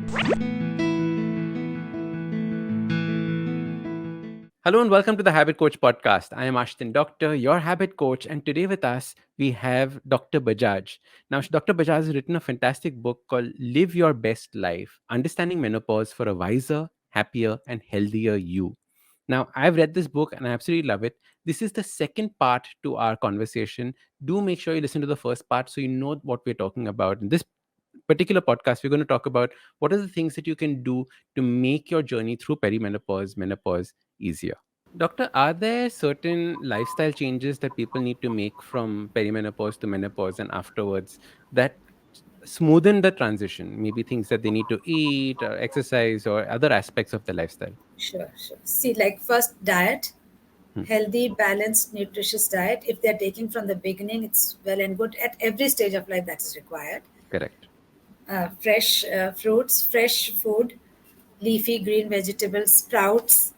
Hello and welcome to the Habit Coach podcast. I am Ashdin Doctor, your habit coach, and today with us we have Dr. Bajaj. Now, Dr. Bajaj has written a fantastic book called Live Your Best Life: Understanding Menopause for a Wiser, Happier, and Healthier You. Now, I've read this book and I absolutely love it. This is the second part to our conversation. Do make sure you listen to the first part so you know what we're talking about. In this particular podcast, we're going to talk about what are the things that you can do to make your journey through perimenopause, menopause easier. Doctor, are there certain lifestyle changes that people need to make from perimenopause to menopause and afterwards that smoothen the transition? Maybe things that they need to eat or exercise or other aspects of the lifestyle. Sure, sure. See, like first diet, Hmm. healthy, balanced, nutritious diet. If they're taking from the beginning, it's well and good. At every stage of life, that is required. Correct. Fresh fruits, fresh food, leafy green vegetables, sprouts.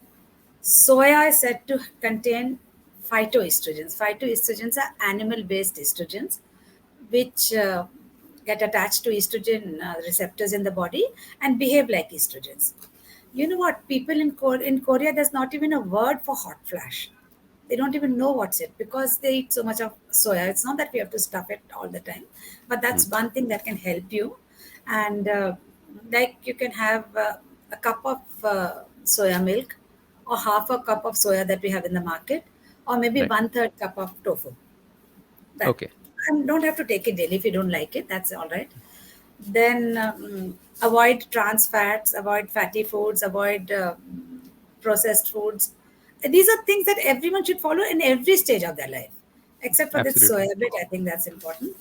Soya is said to contain phytoestrogens. Phytoestrogens are animal-based estrogens, which get attached to estrogen receptors in the body and behave like estrogens. You know what? People in Korea, there's not even a word for hot flash. They don't even know what's it because they eat so much of soya. It's not that we have to stuff it all the time, but Hmm. that's one thing that can help you. And like you can have a cup of soya milk or half a cup of soya that we have in the market, or maybe Right. one third cup of tofu. That Okay. and don't have to take it daily if you don't like it. That's all right. Then avoid trans fats, avoid fatty foods, avoid processed foods. These are things that everyone should follow in every stage of their life, except for this Absolutely. soya bit. I think that's important.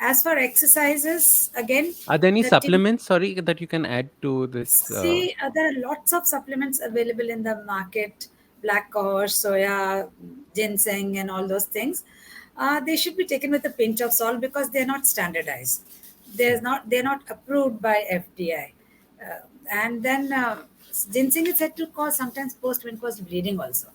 As for exercises, again, Are there any 30. supplements, sorry, that you can add to this? See, there are lots of supplements available in the market: black horse, soya, ginseng, and all those things. They should be taken with a pinch of salt because they're not standardized. They're not approved by FDA. And then ginseng is said to cause sometimes post-menopause bleeding also.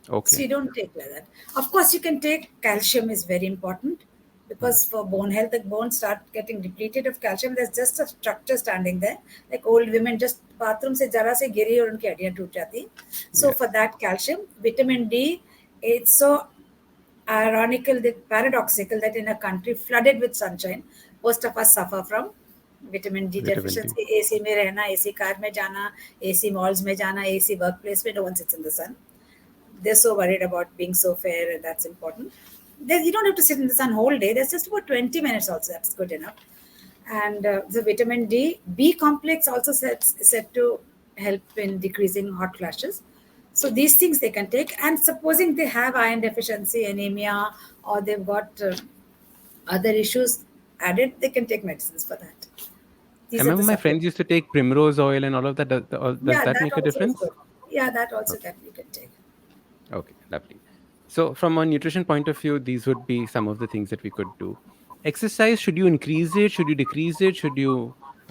So Okay. you don't take like that. Of course, you can take calcium is very important Hmm. because for bone health, the bones start getting depleted of calcium. There's just a structure standing there, like old women just bathroom se jara se giri और उनकी हड्डियां टूट जाती. So Yeah. for that calcium, vitamin D, it's so ironical, that paradoxical that in a country flooded with sunshine, most of us suffer from vitamin D Vitamin D. deficiency. AC में रहना, AC car में जाना, AC malls में जाना, AC workplace में, no one sits in the sun. They're so worried about being so fair, and that's important. You don't have to sit in the sun whole day. There's just about 20 minutes also. That's good enough. And the vitamin D, B complex also said to help in decreasing hot flashes. So these things they can take. And supposing they have iron deficiency, anemia, or they've got other issues added, they can take medicines for that. I These are the remember my friends supplements. used to take primrose oil and all of that. Does Yeah, that that make a also is difference? good. Yeah, that also Okay. can you can take. Okay, lovely. So, from a nutrition point of view, these would be some of the things that we could do. Exercise, should you increase it? Should you decrease it?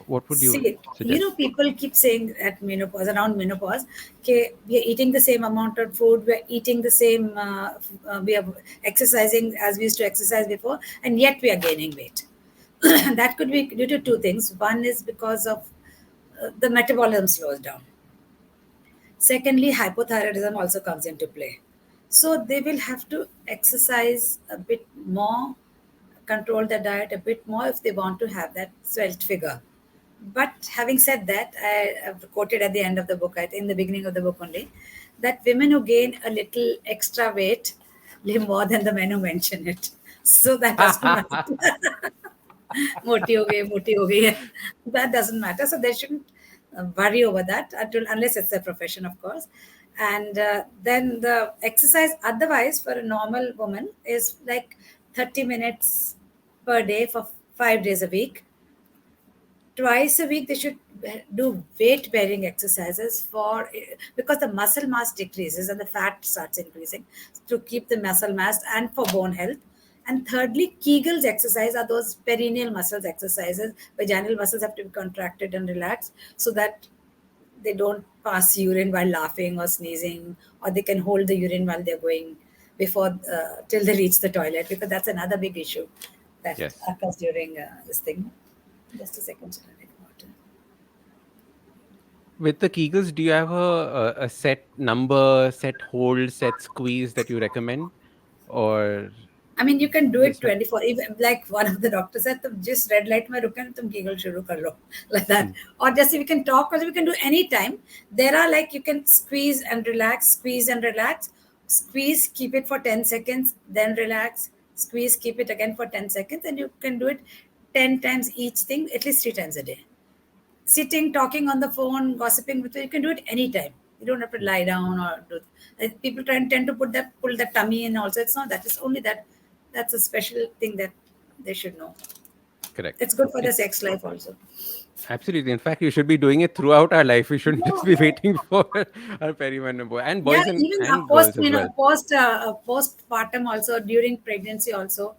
What would you See, suggest? people keep saying at menopause, around menopause, okay, we are eating the same amount of food, we are eating the same, we are exercising as we used to exercise before, and yet we are gaining weight. That could be due to two things. One is because of the metabolism slows down. Secondly, hypothyroidism also comes into play. So they will have to exercise a bit more, control their diet a bit more if they want to have that svelte figure. But having said that, I have quoted at the end of the book, I think in the beginning of the book only, that women who gain a little extra weight live more than the men who mention it. So that doesn't matter. मोटी हो गई है. That doesn't matter. So they shouldn't worry over that unless it's their profession, of course. And then the exercise otherwise for a normal woman is like 30 minutes per day for 5 days a week. Twice a week they should do weight bearing exercises for because the muscle mass decreases and the fat starts increasing to keep the muscle mass and for bone health. And thirdly, Kegels exercise are those perineal muscles exercises. Vaginal muscles have to be contracted and relaxed so that they don't pass urine while laughing or sneezing, or they can hold the urine while they're going before till they reach the toilet, because that's another big issue that Yes. occurs during this thing. Just a second, sir, I need water. With the Kegels, do you have a set number, set hold, set squeeze that you recommend, or I mean, you can do it just 24. Even like one of the doctors said, "तुम जिस red light में रुके ना, तुम Kegel शुरू कर लो," like that. Hmm, Or just we can talk, or we can do any time. There are like you can squeeze and relax, squeeze, keep it for 10 seconds, then relax, squeeze, keep it again for 10 seconds, and you can do it 10 times each thing, at least 3 times a day. Sitting, talking on the phone, gossiping with you, you can do it anytime. You don't have to lie down or do. People tend to pull the tummy in. Also, it's not that. It's only that. That's a special thing that they should know. correct. It's good for the It, sex life also. absolutely. In fact, you should be doing it throughout our life. We shouldn't just Yeah, be yeah. waiting for our perimenopause, and Yeah, boys even and girls as well. postpartum also during pregnancy also,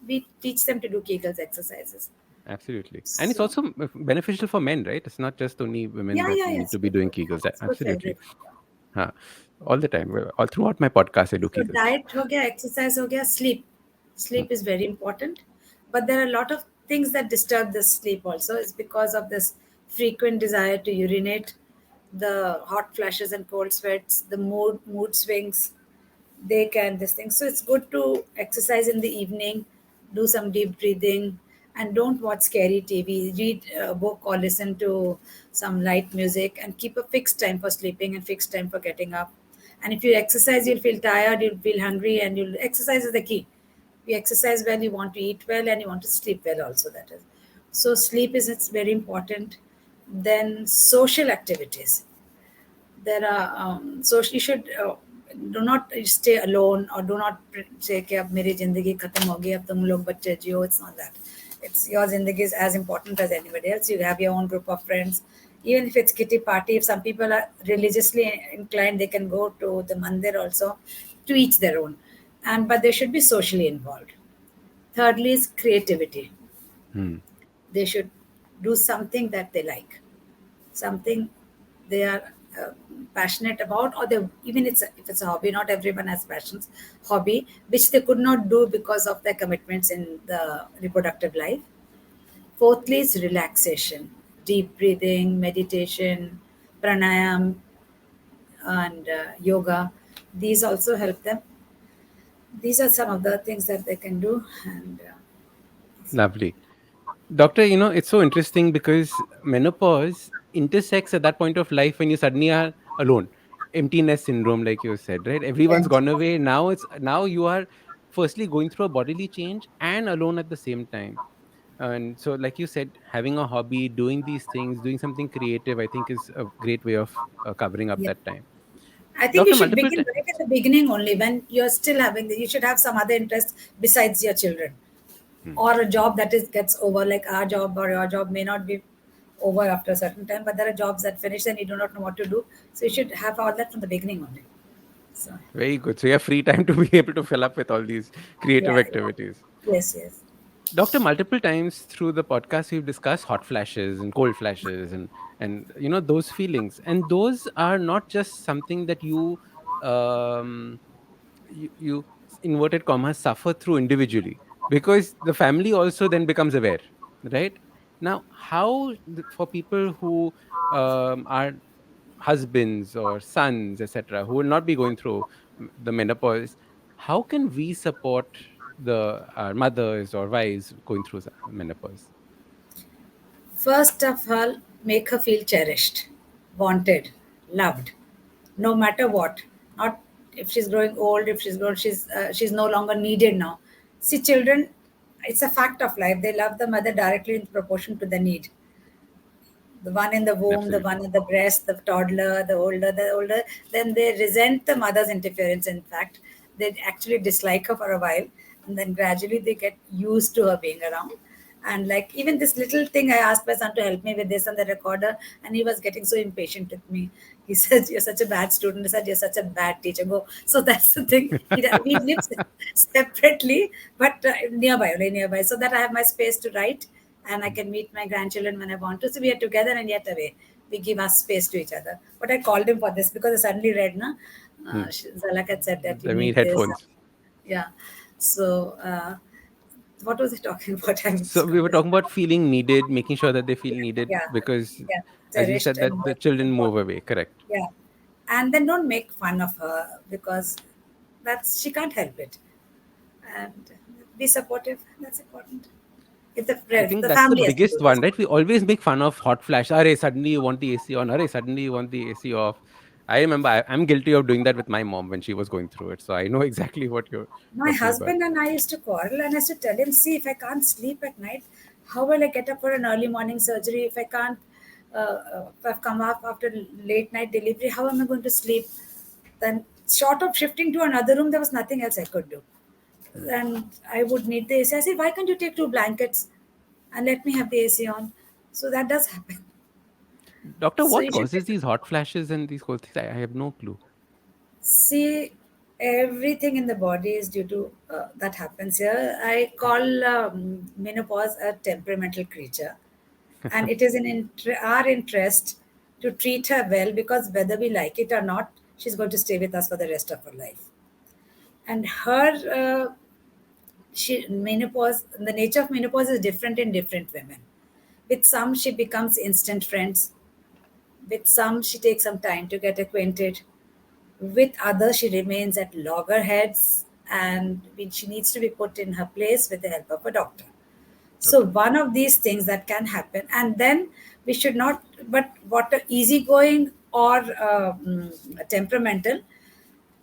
we teach them to do Kegels exercises. Absolutely. And it's So also beneficial for men, right? It's not just only women yeah, that yeah, yeah. need It's to be good for doing Kegels. it's good for Absolutely. everyone. Huh. All the time. All throughout my podcast, I do So Kegels. diet हो गया, exercise हो गया, sleep. Hmm. Sleep is very important, but there are a lot of things that disturb the sleep. Also, it's because of this frequent desire to urinate, the hot flashes and cold sweats, the mood swings. They can this thing. So it's good to exercise in the evening, do some deep breathing, and don't watch scary TV. Read a book or listen to some light music, and keep a fixed time for sleeping and fixed time for getting up. And if you exercise, you'll feel tired, you'll feel hungry, and you'll exercise is the key. You exercise well, you want to eat well, and you want to sleep well also. That is, so sleep is it's very important. Then social activities, there are so you should do not stay alone, or do not say कि अब मेरी जिंदगी खत्म हो गई अब तुम लोग बच्चे जियो. It's not that. It's your जिंदगी is as important as anybody else. You have your own group of friends. Even if it's kitty party, if some people are religiously inclined, they can go to the mandir also, to each their own. And but they should be socially involved. Thirdly is creativity. Hmm. They should do something that they like, something they are passionate about, or they even if it's a hobby. Not everyone has passions, hobby which they could not do because of their commitments in the reproductive life. Fourthly is relaxation, deep breathing, meditation, pranayam, and yoga. These also help them. These are some of the things that they can do. And Lovely. Doctor, it's so interesting because menopause intersects at that point of life when you suddenly are alone. Emptiness syndrome, like you said, right? Everyone's and gone away. Now you are firstly going through a bodily change and alone at the same time. And so, like you said, having a hobby, doing these things, doing something creative, I think is a great way of covering up yeah, that time. I think you Doctor, should multiple begin times. right at the beginning only, when you're still having you should have some other interest besides your children, or a job that is gets over. Like our job or your job may not be over after a certain time, but there are jobs that finish and you do not know what to do. So you should have all that from the beginning only. So Very good. So you have free time to be able to fill up with all these creative yeah, yeah. activities. Yes, yes. Doctor, multiple times through the podcast, we've discussed hot flashes and cold flashes, and those feelings, and those are not just something that um, you inverted commas suffer through individually, because the family also then becomes aware, right? Now, how for people who are husbands or sons, etc., who will not be going through the menopause, how can we support the our mothers or wives going through menopause? First of all, make her feel cherished, wanted, loved, no matter what. Not if she's growing old, if she's no longer needed now. See, children, it's a fact of life. They love the mother directly in proportion to the need. The one in the womb, the Absolutely. one at the breast, the toddler, the older, then they resent the mother's interference. In fact, they actually dislike her for a while, and then gradually they get used to her being around. And like even this little thing, I asked my son to help me with this on the recorder, and he was getting so impatient with me. He said, "You're such a bad student." I said, "You're such a bad teacher." Go. So that's the thing. We live separately, but nearby, only nearby, so that I have my space to write, and I can meet my grandchildren when I want to. So we are together and yet away. We give us space to each other. But I called him for this because I suddenly read, na, Hmm. Zalak had said that you I need need this. headphones. Yeah. So what was he talking about? I'm So just we gone were this. talking about feeling needed, making sure that they feel needed, Yeah. because Yeah. As you cherished said, and that more the children move important. away. Correct. Yeah. And then don't make fun of her because she can't help it. And be supportive. That's important. If I if think the that's the family has to do biggest this. one, right? We always make fun of hot flash. Array, suddenly you want the AC on. Array, suddenly you want the AC off. I remember I'm guilty of doing that with my mom when she was going through it. So I know exactly what you're My talking about. husband and I used to quarrel, and I used to tell him, see, if I can't sleep at night, how will I get up for an early morning surgery? If I can't, if I've come up after late night delivery, how am I going to sleep? Then, short of shifting to another room, there was nothing else I could do. Hmm. And I would need the AC. I said, why can't you take two blankets and let me have the AC on? So that does happen. Doctor, So what you should causes these hot flashes and these whole things? I have no clue. see, everything in the body is due to that happens here. I call menopause a temperamental creature, and it is in our interest to treat her well because whether we like it or not, she's going to stay with us for the rest of her life. And menopause, the nature of menopause is different in different women. With some, she becomes instant friends. With some, she takes some time to get acquainted. With others, she remains at loggerheads and she needs to be put in her place with the help of a doctor. So, Okay. one of these things that can happen, and then we should not, but what a easygoing or temperamental,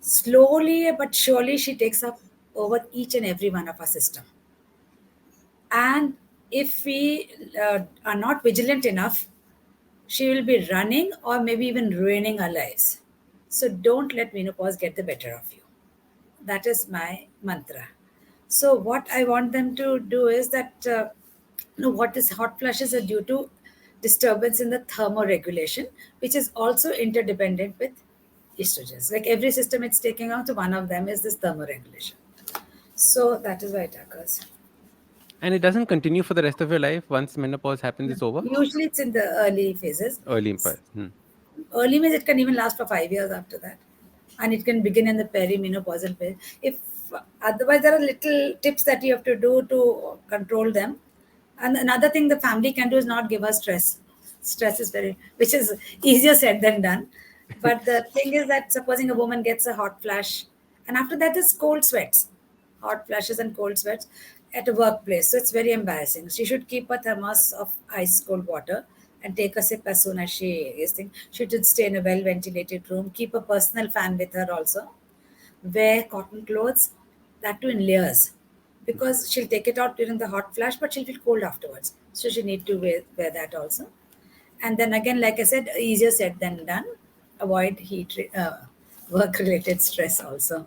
slowly but surely she takes up over each and every one of our system. And if we are not vigilant enough, she will be running or maybe even ruining our lives. So don't let menopause get the better of you. That is my mantra. So what I want them to do is that what is hot flushes are due to disturbance in the thermoregulation, which is also interdependent with estrogens. Like every system it's taking out, so one of them is this thermoregulation. So that is why it occurs. And it doesn't continue for the rest of your life once menopause happens, it's over? Usually it's in the early phases. Early impulse. Hmm. Early means it can even last for 5 years after that, and it can begin in the perimenopausal phase. If otherwise, there are little tips that you have to do to control them. And another thing the family can do is not give us stress. Stress is very, which is easier said than done. But the thing is that supposing a woman gets a hot flash, and after that is cold sweats, hot flashes and cold sweats at a workplace. So it's very embarrassing. She should keep a thermos of ice cold water and take a sip as soon as she is thing. She should stay in a well ventilated room. Keep a personal fan with her also. Wear cotton clothes, that too in layers, because she'll take it out during the hot flash, but she'll feel cold afterwards. So she need to wear that also. And then again, like I said, easier said than done. Avoid work related stress also.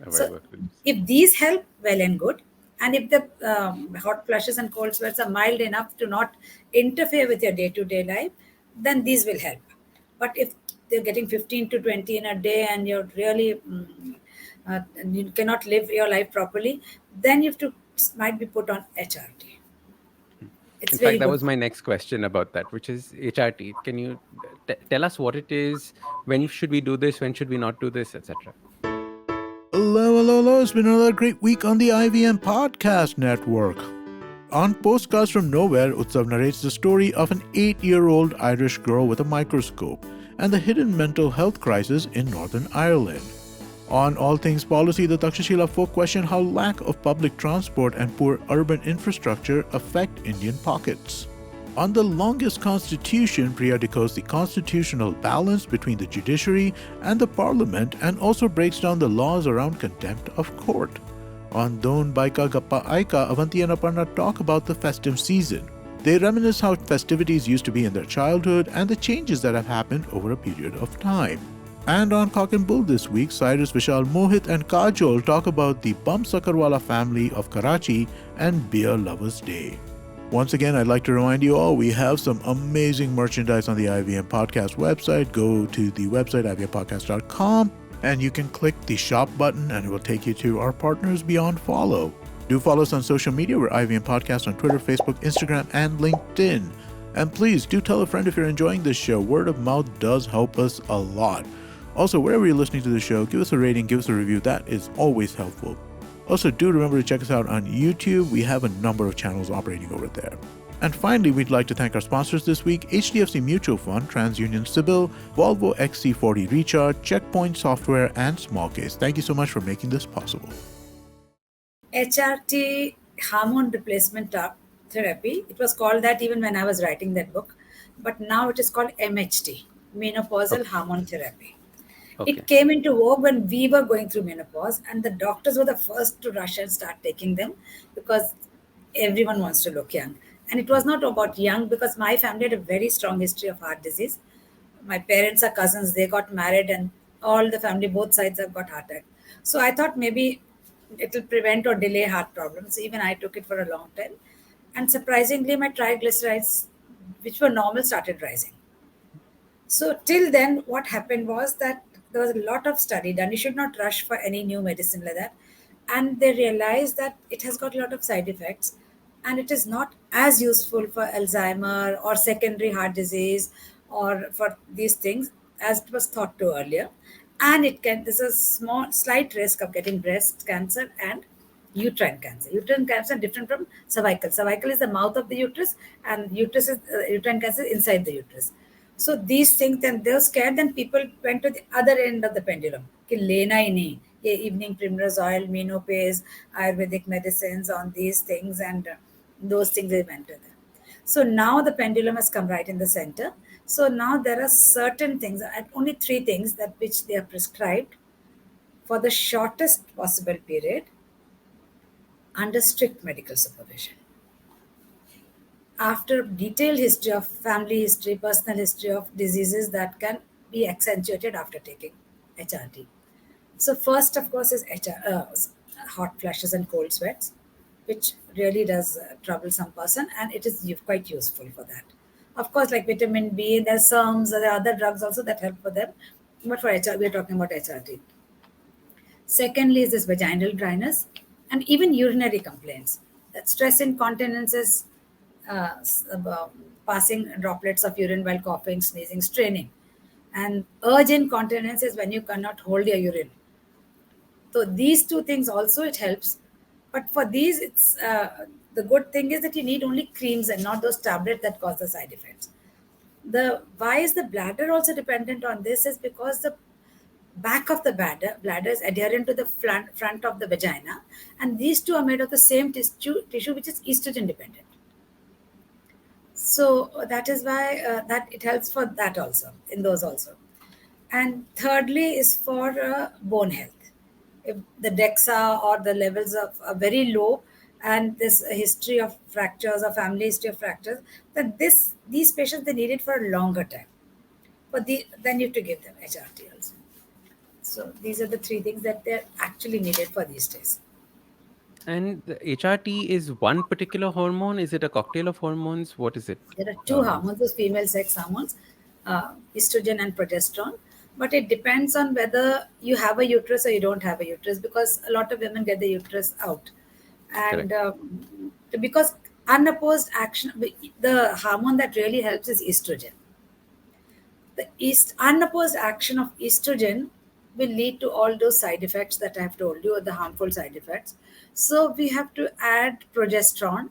Avoid So work release. if these help, well and good. And if the hot flushes and cold sweats are mild enough to not interfere with your day to day life, then these will help. But if they're getting 15 to 20 in a day and you're really, you cannot live your life properly, then you have to, might be put on HRT. It's In very fact, that good was for my you. next question about that, which is HRT. Can you tell us what it is? When should we do this? When should we not do this, etc.? Hello, hello, hello. It's been another great week on the IVM Podcast Network. On Postcards from Nowhere, Utsav narrates the story of an 8-year-old Irish girl with a microscope and the hidden mental health crisis in Northern Ireland. On All Things Policy, the Takshashila folk question how lack of public transport and poor urban infrastructure affect Indian pockets. On the longest constitution, Priya decodes the constitutional balance between the judiciary and the parliament and also breaks down the laws around contempt of court. On Don Baika Gappa Aika, Avanti and Aparna talk about the festive season. They reminisce how festivities used to be in their childhood and the changes that have happened over a period of time. And on Cock and Bull this week, Cyrus, Vishal, Mohit and Kajol talk about the Bum Sakarwala family of Karachi and Beer Lovers Day. Once again, I'd like to remind you all, we have some amazing merchandise on the IVM Podcast website. Go to the website, ivmpodcast.com, and you can click the shop button and it will take you to our partners beyond follow. Do follow us on social media. We're IVM Podcast on Twitter, Facebook, Instagram, and LinkedIn. And please do tell a friend if you're enjoying this show. Word of mouth does help us a lot. Also, wherever you're listening to the show, give us a rating, give us a review. That is always helpful. Also, do remember to check us out on YouTube. We have a number of channels operating over there. And finally, we'd like to thank our sponsors this week: HDFC Mutual Fund, TransUnion Sibyl, Volvo XC40 Recharge, Checkpoint Software, and Smallcase. Thank you so much for making this possible. HRT, hormone replacement therapy. It was called that even when I was writing that book, but now it is called MHT, menopausal Okay. hormone therapy. Okay. It came into vogue when we were going through menopause, and the doctors were the first to rush and start taking them because everyone wants to look young. And it was not about young because my family had a very strong history of heart disease. My parents are cousins, they got married, and all the family, both sides, have got heart attack. So I thought maybe it will prevent or delay heart problems. Even I took it for a long time. And surprisingly, my triglycerides, which were normal, started rising. So till then, what happened was that there was a lot of study done. You should not rush for any new medicine like that. And they realized that it has got a lot of side effects and it is not as useful for Alzheimer or secondary heart disease or for these things as it was thought to earlier. And there's a slight risk of getting breast cancer and uterine cancer. Uterine cancer different from cervical. Cervical is the mouth of the uterus, and uterine cancer is inside the uterus. So these things, then they were scared. Then people went to the other end of the pendulum. कि लेना ही नहीं ये evening primrose oil, menopause, Ayurvedic medicines on these things, and those things they went to them. So now the pendulum has come right in the center. So now there are certain things, and only three things that which they are prescribed for the shortest possible period under strict medical supervision. After detailed history of family history, personal history of diseases that can be accentuated after taking HRT. So first, of course, is hot flashes and cold sweats, which really does trouble some person, and it is quite useful for that. Of course, like vitamin B, there's some, there are other drugs also that help for them, but for HR, we're talking about HRT. Secondly, is this vaginal dryness and even urinary complaints. That stress incontinence is passing droplets of urine while coughing, sneezing, straining. And urge incontinence is when you cannot hold your urine. So these two things also it helps. But for these, it's the good thing is that you need only creams and not those tablets that cause the side effects. The why is the bladder also dependent on this is because the back of the bladder is adherent to the front of the vagina, and these two are made of the same tissue which is estrogen dependent. So that is why that it helps for that also, in those also. And thirdly is for bone health. If the DEXA or the levels of are very low, and this history of fractures or family history of fractures, then these patients they need it for a longer time. But then you have to give them HRT also. So these are the three things that they're actually needed for these days. And the HRT is one particular hormone? Is it a cocktail of hormones? What is it? There are two Um, hormones, those female sex hormones, estrogen and progesterone. But it depends on whether you have a uterus or you don't have a uterus, because a lot of women get the uterus out. And Correct. because unopposed action, the hormone that really helps is estrogen. The unopposed action of estrogen will lead to all those side effects that I have told you, the harmful side effects. So we have to add progesterone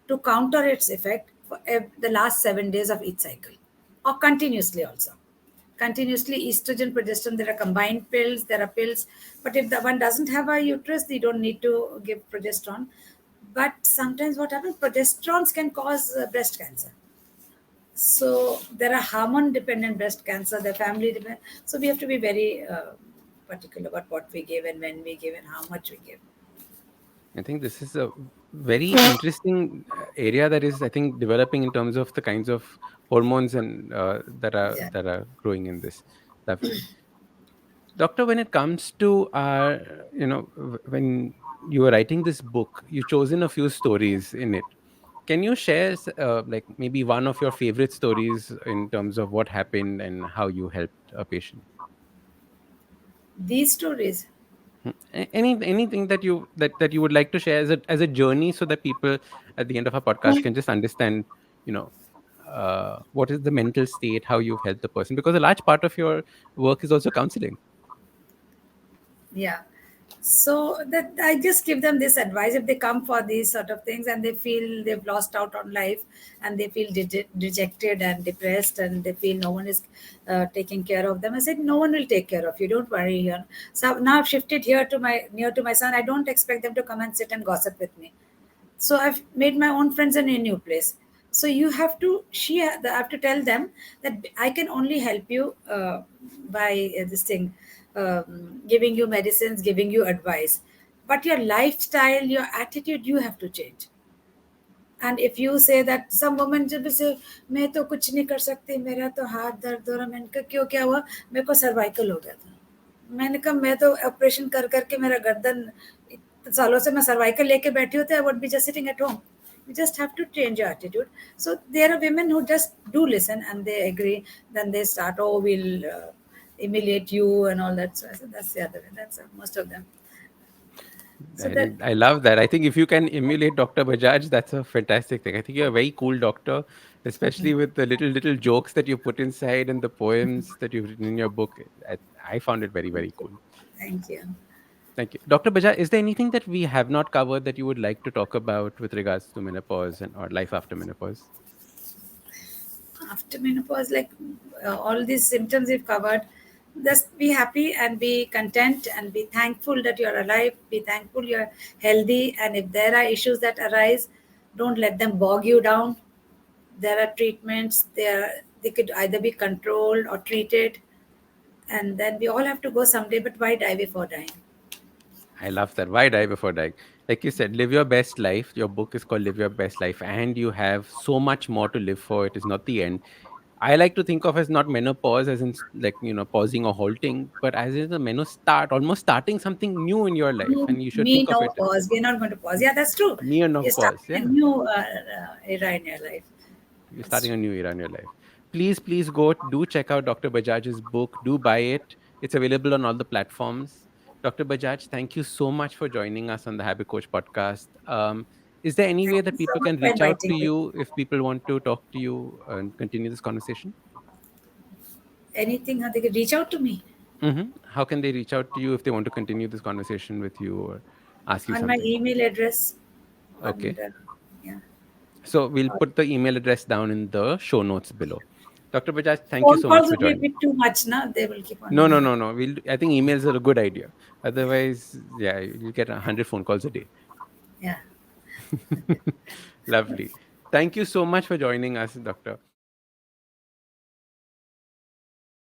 to counter its effect for the last 7 days of each cycle, or continuously also. Continuously, estrogen, progesterone, there are combined pills, there are pills. But if the one doesn't have a uterus, they don't need to give progesterone. But sometimes what happens, progesterones can cause breast cancer. So there are hormone dependent breast cancer, the family dependent. So we have to be very particular about what we give and when we give and how much we give. I think this is a very interesting area that is, I think, developing in terms of the kinds of hormones and Yeah. that are growing in this. Lovely. Doctor, when it comes to when you were writing this book, you chosen a few stories in it. Can you share, like maybe one of your favorite stories in terms of what happened and how you helped a patient? These stories, Anything that you would like to share as a journey, so that people at the end of our podcast can just understand, you know, what is the mental state, how you've helped the person, because a large part of your work is also counseling. yeah. So that I just give them this advice: if they come for these sort of things and they feel they've lost out on life, and they feel dejected and depressed, and they feel no one is taking care of them, I said, no one will take care of you, don't worry here. So now I've shifted here to my near to my son. I don't expect them to come and sit and gossip with me. So I've made my own friends in a new place. So you have to I have to tell them that I can only help you by this thing, giving you medicines, giving you advice, but your lifestyle, your attitude, you have to change. And if you say that, some women जब से मैं तो कुछ नहीं कर सकती, मेरा तो हाथ दर्द हो रहा, मैंने कहा क्यों, क्या हुआ? मेरे को सर्वाइकल हो गया था। मैंने कहा मैं तो ऑपरेशन कर करके मेरा गर्दन इतने सालों से मैं सर्वाइकल लेके बैठी होती, I would be just sitting at home. You just have to change your attitude. So there are women who just do listen and they agree. Then they start, oh, we'll humiliate you and all that. So I said, that's the other way. That's most of them. So that, I love that. I think if you can emulate Dr. Bajaj, that's a fantastic thing. I think you're a very cool doctor, especially with the little jokes that you put inside and the poems that you've written in your book. I found it very, very cool. thank you. Thank you. Dr. Bajaj, is there anything that we have not covered that you would like to talk about with regards to menopause and or life after menopause? After menopause, like all these symptoms we've covered, just be happy and be content and be thankful that you're alive, be thankful you're healthy, and if there are issues that arise, don't let them bog you down. There are treatments, they could either be controlled or treated, and then we all have to go someday, but why die before dying? I love that. Why die before dying? Like you said, live your best life. Your book is called Live Your Best Life, and you have so much more to live for. It is not the end. I like to think of as not menopause as in like pausing or halting, but as in the start, almost starting something new in your life, and you should Me think of no it pause. We're not going to pause. Yeah, that's true. near no You're pause. starting a Yeah, new era in your life. you're That's starting a true. new era in your life. Please go do check out Dr. Bajaj's book. Do buy it. It's available on all the platforms. Dr. Bajaj, thank you so much for joining us on the Habit Coach podcast. Is there any Thank way that you so people much can for reach out to inviting me. you if people want to talk to you and continue this conversation? Anything, they can reach out to me How can they reach out to you if they want to continue this conversation with you or ask you on my something? email address. Okay. And yeah, So we'll or put the email address down in the show notes below. Dr. Bajaj, thank you phone so much calls for will be a joining. bit too much now. They will keep on No, no, ringing. no, no. I think emails are a good idea. Otherwise, yeah, you'll get 100 phone calls a day. Yeah. Lovely. Thank you so much for joining us, Doctor.